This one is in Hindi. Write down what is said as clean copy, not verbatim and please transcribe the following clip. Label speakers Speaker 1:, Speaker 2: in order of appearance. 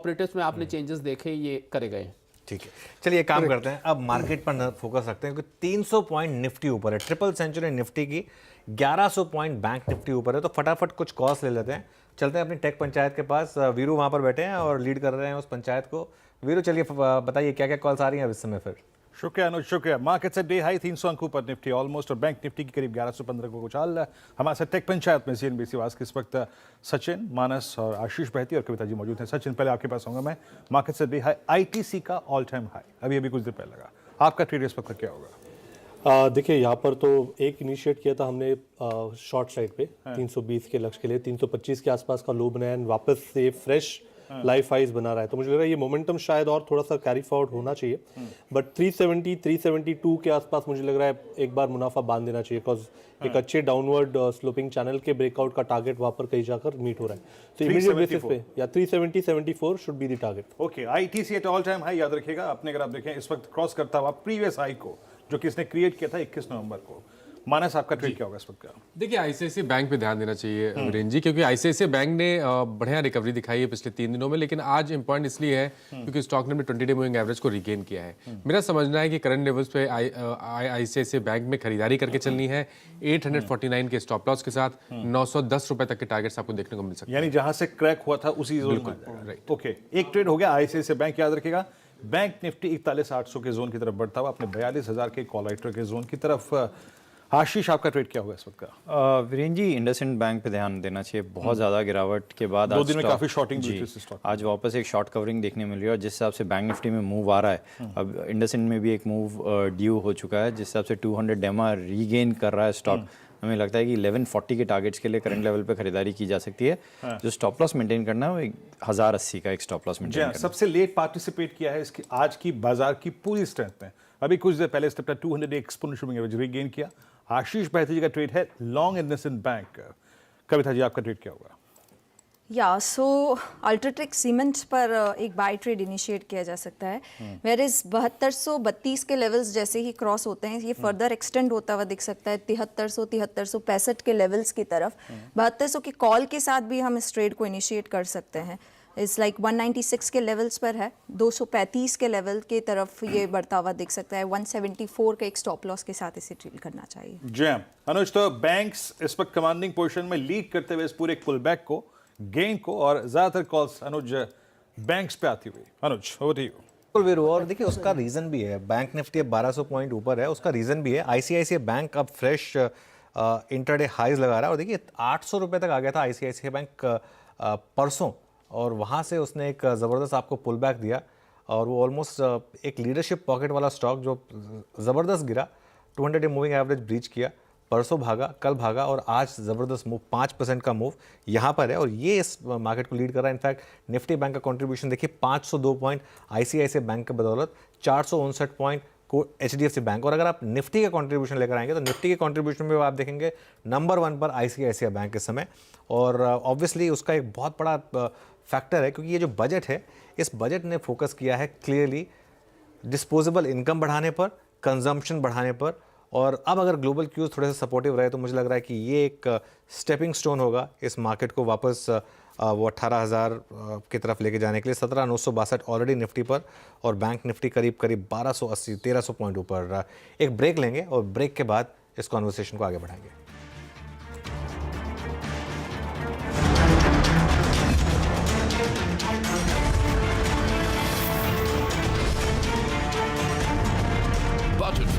Speaker 1: ऑपरेटर्स में आपने चेंजेस देखे, ये करे गए।
Speaker 2: ठीक है, चलिए काम करते हैं, अब मार्केट पर फोकस रखते हैं क्योंकि 300 पॉइंट निफ्टी ऊपर है, ट्रिपल सेंचुरी निफ्टी की, 1100 पॉइंट बैंक निफ्टी ऊपर है। तो फटाफट कुछ कॉल्स ले लेते हैं, चलते हैं अपनी टेक पंचायत के पास। वीरू वहाँ पर बैठे हैं और लीड कर रहे हैं उस पंचायत को। वीरू चलिए बताइए क्या क्या कॉल्स आ रही हैं अब इस समय फिर।
Speaker 3: शुक्रिया अनुज, शुक्रिया। मार्केट से डे हाई 300 अंकों पर निफ्टी ऑलमोस्ट और बैंक निफ्टी की करीब 1115 को उछाल। हमारे साथ टेक पंचायत में सीएनबीसी वास के इस वक्त सचिन, मानस और आशीष बहती और कविता जी मौजूद हैं। सचिन, पहले आपके पास आऊंगा मैं। मार्केट से डे हाई आईटीसी का ऑल टाइम हाई अभी कुछ देर पहले लगा, आपका ट्रेड इस वक्त क्या होगा?
Speaker 4: देखिए यहाँ पर तो एक इनिशिएट किया था हमने शॉर्ट साइड पे 320 के लक्ष्य के लिए, 325 के आसपास का लो बनाया, वापस से फ्रेश लाइफ हाइज बना रहा है। तो मुझे लग रहा है ये मोमेंटम शायद और थोड़ा सा कैरी फॉरवर्ड होना चाहिए, बट 370 372 के आसपास मुझे लग रहा है एक बार मुनाफा बांध देना चाहिए, बिकॉज एक अच्छे डाउनवर्ड स्लोपिंग चैनल के ब्रेकआउट का टारगेट वहां पर कहीं जाकर मीट हो रहा है। तो इमीडिएट बेसिस पे या 370 74 should be the target.
Speaker 3: Okay, ITC at all time high याद रखिएगा अपने, अगर आप देखें इस वक्त क्रॉस करता हुआ प्रीवियस हाई को जो कि इसने क्रिएट किया था 21 नवंबर को। मानस, आपका ट्रेड क्या होगा इस वक्त का?
Speaker 5: देखिए आईसीआईसीआई बैंक पे ध्यान देना चाहिए वीरेंद्र जी, क्योंकि आईसीआईसीआई बैंक ने बढ़िया रिकवरी दिखाई है पिछले 3 दिनों में, लेकिन आज इंपॉर्टेंट इसलिए है क्योंकि स्टॉक ने 20 डे मूविंग एवरेज को रिगेन किया है। मेरा समझना है कि करंट लेवल्स पे आईसीआईसीआई बैंक में खरीदारी करके चलनी है 849 के स्टॉप लॉस के साथ। 910 रुपए तक के टारगेट्स आपको देखने को मिल सकते हैं,
Speaker 3: यानी जहां से क्रैक हुआ था उसी जोन में। राइट, ओके, एक ट्रेड हो गया आईसीआईसीआई बैंक, याद रखिएगा। बैंक निफ्टी 41,800 के जोन की तरफ बढ़ता हुआ अपने 42,000 के कॉल राइटर के जोन की तरफ। आशीष, आपका ट्रेड क्या होगा इस वक्त का?
Speaker 6: वीरेंद्र जी, इंडसइंड बैंक पे ध्यान देना चाहिए। बहुत ज़्यादा गिरावट के बाद
Speaker 3: 2 दिन में काफ़ी शॉर्टिंग हुई थी इस स्टॉक में।
Speaker 6: आज वापस एक शॉर्ट कवरिंग देखने मिल रही है और जिस हिसाब से बैंक निफ्टी में मूव आ रहा है, अब इंडसइंड में भी एक मूव ड्यू हो चुका है, जिस हिसाब से 200 डेमा रीगेन कर रहा है स्टॉक। हमें लगता है कि 1140 के टारगेट्स के लिए करंट लेवल पे खरीदारी की जा सकती है। जो स्टॉप लॉस मेंटेन करना है वो 1080 का एक स्टॉप लॉस मेंटेन करना है।
Speaker 3: सबसे लेट पार्टिसिपेट किया है इसकी आज की बाजार की पूरी स्ट्रेंथ में। अभी कुछ देर पहले स्टेप 200 एक्सपोनेंशियल एवरेज रीगेन किया। आशीष बहती जी का ट्रेड है लॉन्ग इंडसइंड बैंक। कविता जी, आपका ट्रेड क्या होगा?
Speaker 7: या सो अल्ट्राटेक सीमेंट पर एक बाय ट्रेड इनिशिएट किया जा सकता है, वेयर इज 7232 के लेवल्स जैसे ही क्रॉस होते हैं ये फर्दर एक्सटेंड होता हुआ दिख सकता है 7300 7365 के लेवल्स की तरफ। 7200 की कॉल के साथ भी हम इस ट्रेड को इनिशिएट कर सकते हैं। इट्स लाइक 196 के लेवल्स पर है, 235 के लेवल की तरफ ये बढ़ता हुआ दिख सकता है। 174 के एक स्टॉप लॉस के साथ इसे ट्रेड करना चाहिए।
Speaker 3: जैम अनुज, तो बैंक्स इस वक्त कमांडिंग पोजीशन में लीड करते हुए इस पूरे पुल बैक को, गेन को, और ज्यादातर कॉल्स अनुज बैंक्स पे आती हुई। अनुज, ओवर टू यू।
Speaker 2: वीरू, और देखिए उसका रीजन भी है, बैंक निफ्टी अब 1200 पॉइंट ऊपर है, उसका रीजन भी है आईसीआईसीआई बैंक अब फ्रेश इंटरडे हाइज लगा रहा है। और देखिए 800 रुपये तक आ गया था आईसीआईसीआई बैंक परसों, और वहाँ से उसने एक ज़बरदस्त आपको पुल बैक दिया और वो ऑलमोस्ट एक लीडरशिप पॉकेट वाला स्टॉक जो ज़बरदस्त गिरा, 200 डे मूविंग एवरेज ब्रीच किया, परसों भागा, कल भागा और आज ज़बरदस्त मूव, 5% का मूव यहाँ पर है और ये इस मार्केट को लीड कर रहा है। इनफैक्ट निफ्टी बैंक का कंट्रीब्यूशन देखिए 502 पॉइंट आईसीआईसीआई बैंक के बदौलत, 459 पॉइंट को एचडीएफसी बैंक। और अगर आप निफ्टी का कंट्रीब्यूशन लेकर आएंगे तो निफ्टी के कंट्रीब्यूशन में आप देखेंगे नंबर 1 पर आईसीआईसीआई बैंक इस समय। और ऑब्वियसली उसका एक बहुत बड़ा फैक्टर है क्योंकि ये जो बजट है, इस बजट ने फोकस किया है क्लियरली डिस्पोजेबल इनकम बढ़ाने पर, कंजम्पशन बढ़ाने पर। और अब अगर ग्लोबल क्यूज थोड़े से सपोर्टिव रहे तो मुझे लग रहा है कि ये एक स्टेपिंग स्टोन होगा इस मार्केट को वापस वो 18,000 की तरफ लेके जाने के लिए। 17,962 ऑलरेडी निफ्टी पर और बैंक निफ्टी करीब 1280 1300 पॉइंट ऊपर। एक ब्रेक लेंगे और ब्रेक के बाद इस कॉन्वर्सेशन को आगे बढ़ाएंगे।